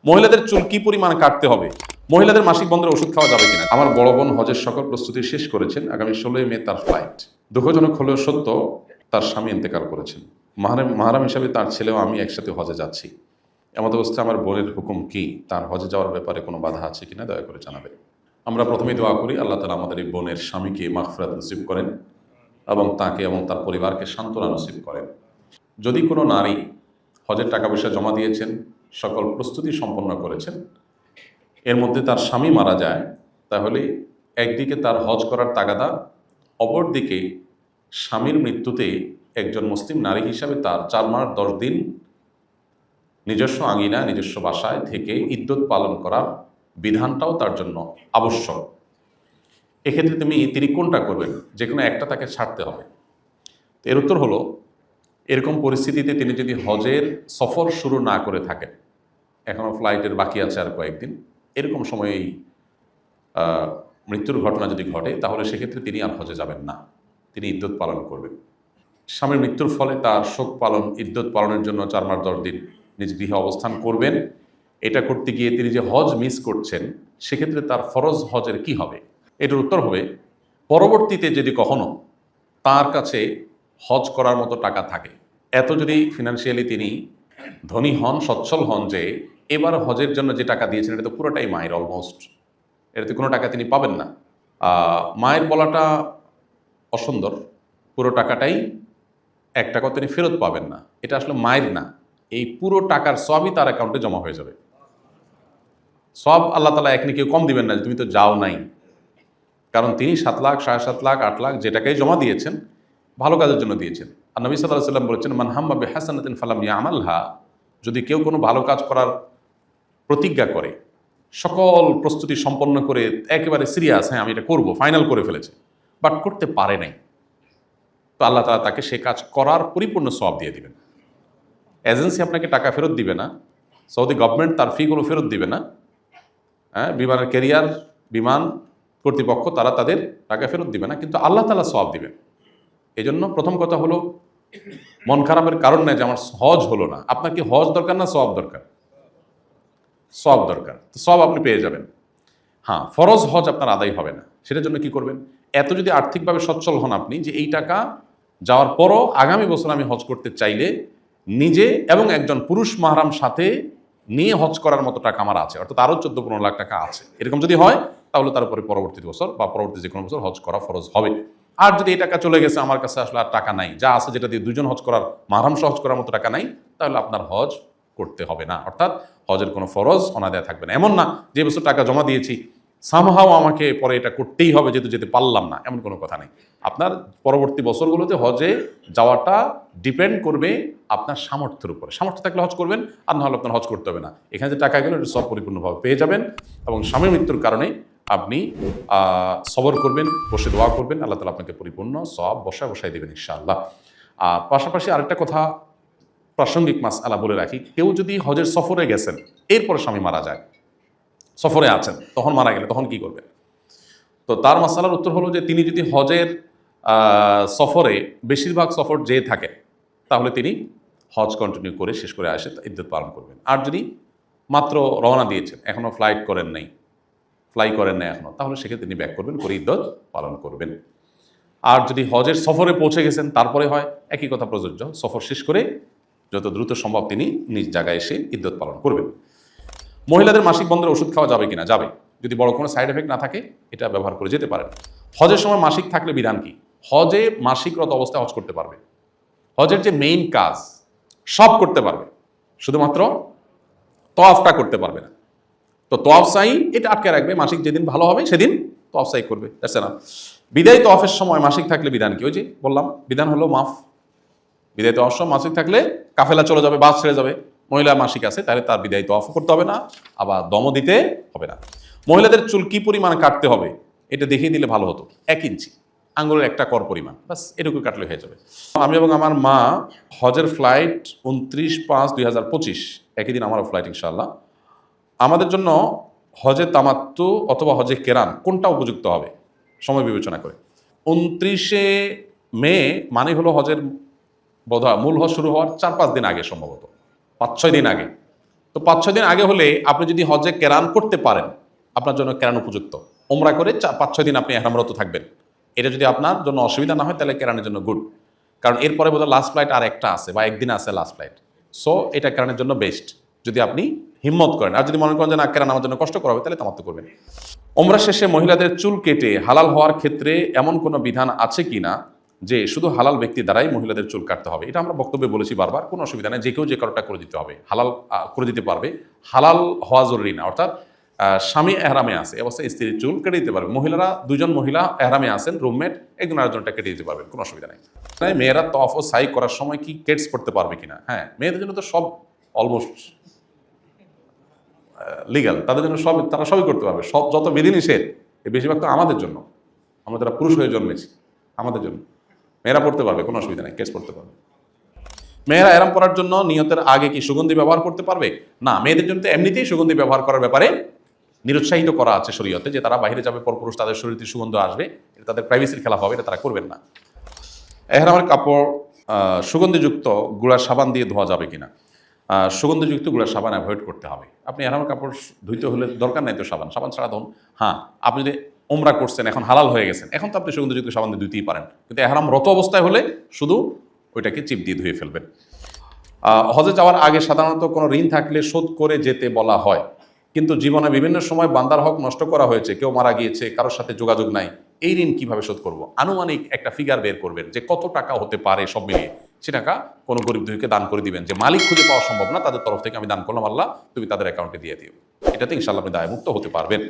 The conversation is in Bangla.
মহিলাদের চুল কি পরিমাণ কাটতে হবে, মহিলাদের মাসিক বন্ধের ওষুধ খাওয়া যাবে কিনা। আমার বড় বোন হজের সকল প্রস্তুতি শেষ করেছেন, আগামী 16 মে তার ফ্লাইট। দুঃখজনক হলেও সত্য, তার স্বামী ইন্তেকাল করেছেন। মাহারাম হিসাবে তার ছেলেও আমি একসাথে হজে যাচ্ছি। এমত অবস্থায় আমার বোনের হুকুম কি, তার হজে যাওয়ার ব্যাপারে কোনো বাধা আছে কিনা দয়া করে জানাবেন। আমরা প্রথমেই দোয়া করি আল্লাহ তাআলা আমাদের এই বোনের স্বামীকে মাগফিরাত নসিব করেন এবং তাকে এবং তার পরিবারকে সান্ত্বনা নসিব করেন। যদি কোনো নারী হজের টাকা পয়সা জমা দিয়েছেন, সকল প্রস্তুতি সম্পন্ন করেছেন, এর মধ্যে তার স্বামী মারা যায়, তাহলে একদিকে তার হজ করার তাগাদা, অপরদিকে স্বামীর মৃত্যুতে একজন মুসলিম নারী হিসাবে তার 4 মাস 10 দিন নিজস্ব আঙিনা নিজস্ব বাসায় থেকে ইদ্যত পালন করার বিধানটাও তার জন্য আবশ্যক। এক্ষেত্রে তিনি কোনটা করবেন, যে কোনো একটা তাকে ছাড়তে হবে। এর উত্তর হলো, এরকম পরিস্থিতিতে তিনি যদি হজের সফর শুরু না করে থাকেন, এখনও ফ্লাইটের বাকি আছে আর কয়েকদিন, এরকম সময়েই মৃত্যুর ঘটনা যদি ঘটে, তাহলে সেক্ষেত্রে তিনি আর হজে যাবেন না, তিনি ইদ্যত পালন করবেন। স্বামীর মৃত্যুর ফলে তার শোক পালন, ইদ্যত পালনের জন্য 4 মাস 10 দিন নিজ গৃহে অবস্থান করবেন। এটা করতে গিয়ে তিনি যে হজ মিস করছেন, সেক্ষেত্রে তার ফরজ হজের কি হবে? এটার উত্তর হবে, পরবর্তীতে যদি কখনো তার কাছে হজ করার মতো টাকা থাকে, এত যদি ফিনান্সিয়ালি তিনি ধনী হন, সচ্ছল হন, যে এবার হজের জন্য যে টাকা দিয়েছেন এটা তো পুরোটাই মায়ের, অলমোস্ট এটাতে কোনো টাকা তিনি পাবেন না। মায়ের বলাটা অসুন্দর, পুরো টাকাটাই, 1 টাকাও তিনি ফেরত পাবেন না। এটা আসলে মায়ের না, এই পুরো টাকার সবই তার অ্যাকাউন্টে জমা হয়ে যাবে। সব আল্লাহ তাআলা এক কেউ কম দিবেন না, তুমি তো যাও নাই। কারণ তিনি 7 লাখ, 7.5 লাখ, 8 লাখ যে টাকাই জমা দিয়েছেন, ভালো কাজের জন্য দিয়েছেন। আর নবী সাল্লাল্লাহু আলাইহি ওয়াসাল্লাম বলেছেন, মান হাম্মা বিহাসানাতিন ফালাম ইয়ামালহা, যদি কেউ কোনো ভালো কাজ করার প্রতিজ্ঞা করে, সকল প্রস্তুতি সম্পন্ন করে একেবারে সিরিয়াস, হ্যাঁ আমি এটা করব, ফাইনাল করে ফেলেছে, বাট করতে পারে নাই, তো আল্লাহ তাআলা তাকে সে কাজ করার পরিপূর্ণ সওয়াব দিয়ে দিবেন। এজেন্সি আপনাকে টাকা ফেরত দিবে না, সৌদি গভর্নমেন্ট তার ফিগুলো ফেরত দিবে না, হ্যাঁ, বিমানের ক্যারিয়ার, বিমান কর্তৃপক্ষ তারা তাদের টাকা ফেরত দিবে না, কিন্তু আল্লাহ তাআলা সওয়াব দিবেন। এই জন্য প্রথম কথা হলো, মন খারাপের কারণ নাই যে আমার হজ হলো না। আপনার কি হজ দরকার না সওয়াব দরকার? সওয়াব দরকার, তো সওয়াব আপনি পেয়ে যাবেন। হ্যাঁ, ফরজ হজ আপনার আদায় হবে না। সেটার জন্য কি করবেন? এত যদি আর্থিকভাবে সচ্ছল হন আপনি, যে এই টাকা যাওয়ার পরও আগামী বছর আমি হজ করতে চাইলে নিজে এবং একজন পুরুষ মাহরাম সাথে নিয়ে হজ করার মতো টাকা আমার আছে, অর্থাৎ আরও 14-15 লাখ টাকা আছে, এরকম যদি হয়, তাহলে তার উপরে পরবর্তী বছর বা পরবর্তী যে কোনো বছর হজ করা ফরজ হবে। আর যদি এই টাকা চলে গেছে, আমার কাছে আসলে আর টাকা নাই, যা আছে যেটা দিয়ে 2 জন হজ করার, মাহরাম সহ হজ করার মতো টাকা নাই, তাহলে আপনার হজ করতে হবে না, অর্থাৎ হজের কোনো ফরজ অনাদায় থাকবে না। এমন না যে বছর টাকা জমা দিয়েছি সামহাও আমাকে পরে এটা করতেই হবে যেহেতু যেতে পারলাম না, এমন কোনো কথা নেই। আপনার পরবর্তী বছরগুলোতে হজে যাওয়াটা ডিপেন্ড করবে আপনার সামর্থ্যের উপরে। সামর্থ্য থাকলে হজ করবেন, আর না হলে আপনার হজ করতে হবে না। এখানে যে টাকা গেলে সব পরিপূর্ণভাবে পেয়ে যাবেন, এবং স্বামীর মৃত্যুর কারণে আপনি সবর করবেন, বসে দোয়া করবেন, আল্লাহ তাআলা আপনাকে পরিপূর্ণ সওয়াব বসায় দেবেন ইনশাআল্লাহ। আর পাশাপাশি আরেকটা কথা, প্রাসঙ্গিক মাসআলা বলে রাখি, কেউ যদি হজের সফরে গেছেন, এরপরে স্বামী মারা যায়, সফরে আছেন, তখন মারা গেলে তখন কি করবেন? তো তার মাসআলার উত্তর হলো যে তিনি যদি হজের সফরে বেশিরভাগ সফর যেয়ে থাকে, তাহলে তিনি হজ কন্টিনিউ করে শেষ করে আসে ইদ্যত পালন করবেন। আর যদি মাত্র রওনা দিয়েছেন, এখনও ফ্লাই করেন নাই এখনও, তাহলে সেক্ষেত্রে তিনি ব্যাক করবেন, করে ইদ্যত পালন করবেন। আর যদি হজের সফরে পৌঁছে গেছেন, তারপরে হয় একই কথা প্রযোজ্য, সফর শেষ করে যত দ্রুত সম্ভব তিনি নিজ জায়গায় এসে ইদ্যত পালন করবেন। মহিলাদের মাসিক বন্ধের ওষুধ খাওয়া যাবে কিনা? যাবে, যদি বড় কোনো সাইড এফেক্ট না থাকে, এটা ব্যবহার করে যেতে পারেন। হজের সময় মাসিক থাকলে বিধান কি? হজে মাসিকরত অবস্থায় হজ করতে পারবে, হজের যে মেইন কাজ সব করতে পারবে, শুধুমাত্র তওয়াফটা করতে পারবে না। তো তওয়াফ সাই এটা আটকে রাখবে, মাসিক যেদিন ভালো হবে সেদিন তওয়াফ সাই করবে, দেখছে না। বিদায় তওয়াফের সময় মাসিক থাকলে বিধান কি? ওই যে বললাম, বিধান হলো মাফ। বিদায় তওয়াফ সময় মাসিক থাকলে কাফেলা চলে যাবে, বাস ছেড়ে যাবে। মহিলা মাসিক আছে, তাহলে তার বিদায় তওয়াফও করতে হবে না, আবার দমও দিতে হবে না। মহিলাদের চুল কি পরিমাণ কাটতে হবে, এটা দেখিয়ে দিলে ভালো হতো। 1 ইঞ্চি, আঙ্গুলের 1টা কর পরিমাণ, বাস এটুকু কাটলে হয়ে যাবে। আমি এবং আমার মা হজের ফ্লাইট 29/5/2025, একই দিন আমারও ফ্লাইট ইনশাআল্লাহ। আমাদের জন্য হজে তামাত্তু অথবা হজে কেরান কোনটা উপযুক্ত হবে সময় বিবেচনা করে? 29শে মে মানে হলো হজের বোধহয় মূল হজ শুরু হওয়ার 4-5 দিন আগে, সম্ভবত 5-6 দিন আগে। তো 5-6 দিন আগে হলে আপনি যদি হজে কেরান করতে পারেন, আপনার জন্য কেরান উপযুক্ত। ওমরা করে 5-6 দিন আপনি এহরামরত থাকবেন। এটা যদি আপনার জন্য অসুবিধা না হয় তাহলে কেরানের জন্য গুড। কারণ এরপরে বোধহয় লাস্ট ফ্লাইট আর একটা আছে বা একদিন আছে লাস্ট ফ্লাইট। সো এটা কেরানের জন্য বেস্ট যদি আপনি হিম্মত করেন। আর যদি মনে করেন যে না, কেরান আমার জন্য কষ্ট করা হবে, তাহলে তামাত্তু করবেন। ওমরা শেষে মহিলাদের চুল কেটে হালাল হওয়ার ক্ষেত্রে এমন কোনো বিধান আছে কিনা যে শুধু হালাল ব্যক্তি দ্বারাই মহিলাদের চুল কাটতে হবে? এটা আমরা বক্তব্যে বলেছি বারবার, কোনো অসুবিধা নেই, যে কেউ যে কারোটা করে দিতে হবে, হালাল করে দিতে পারবে। হালাল হওয়া জরুরি না, অর্থাৎ স্বামী এহরামে আছে অবস্থায় স্ত্রীর চুল কেটে দিতে পারবে। মহিলারা, দুজন মহিলা এহরামে আছেন, রুমমেট, একজন আরেকজনটা কেটে দিতে পারবেন, কোনো অসুবিধা নেই। মেয়েরা তফ ও সাই করার সময় কি কেটস পড়তে পারবে কিনা? হ্যাঁ, মেয়েদের জন্য তো সব অলমোস্ট লিগাল, তাদের জন্য সব, তারা সবই করতে পারবে। সব যত বিধিনিষেধ এই বেশিরভাগ তো আমাদের জন্য, আমরা যারা পুরুষ হয়ে জন্মেছি আমাদের জন্য। মেয়েরা পড়তে পারবে, কোনো অসুবিধা নেই, কেস পড়তে পারবে। মেয়েরা এহরাম পরার জন্য নিয়তের আগে কি সুগন্ধি ব্যবহার করতে পারবে? না, মেয়েদের জন্য তো এমনিতেই সুগন্ধি ব্যবহার করার ব্যাপারে নিরুৎসাহিত করা আছে শরীয়তে, যে তারা বাইরে যাবে পরপুরুষ, তাদের শরীরে সুগন্ধ আসবে, এটা তাদের প্রাইভেসির খেলাফ হবে, এটা তারা করবেন না। এহরামের কাপড় সুগন্ধিযুক্ত গুঁড়ার সাবান দিয়ে ধোয়া যাবে কিনা? সুগন্ধিযুক্ত গুঁড়ার সাবান অ্যাভয়েড করতে হবে। আপনি এহরামের কাপড় ধুইতে হলে দরকার নাই তো সাবান ছাড়া ধুন। হ্যাঁ, আপনি যদি ওমরা করছেন, এখন হালাল হয়ে গেছেন, এখন তো আপনি সুগন্ধিযুক্ত সাবান দিয়ে ধুইতেই পারেন, কিন্তু এহরাম রত অবস্থায় হলে শুধু ওইটাকে চিপ দিয়ে ধুয়ে ফেলবেন। হজে যাওয়ার আগে সাধারণত কোনো ঋণ থাকলে শোধ করে যেতে বলা হয়, কিন্তু জীবনে বিভিন্ন সময় বান্দার হক নষ্ট করা হয়েছে, কেউ মারা গিয়েছে, কারোর সাথে যোগাযোগ নাই, এই ঋণ কিভাবে শোধ করব? আনুমানিক একটা ফিগার বের করবেন যে কত টাকা হতে পারে, সব মিলিয়ে সে টাকা কোনো গরিব দুঃখীকে দান করে দিবেন, যে মালিক খুঁজে পাওয়া সম্ভব না, তাদের তরফ থেকে আমি দান করলাম, আল্লাহ তুমি তাদের অ্যাকাউন্টে দিয়ে দিও। এটাতে ইনশাআল্লাহ আপনি দায়মুক্ত হতে পারবেন।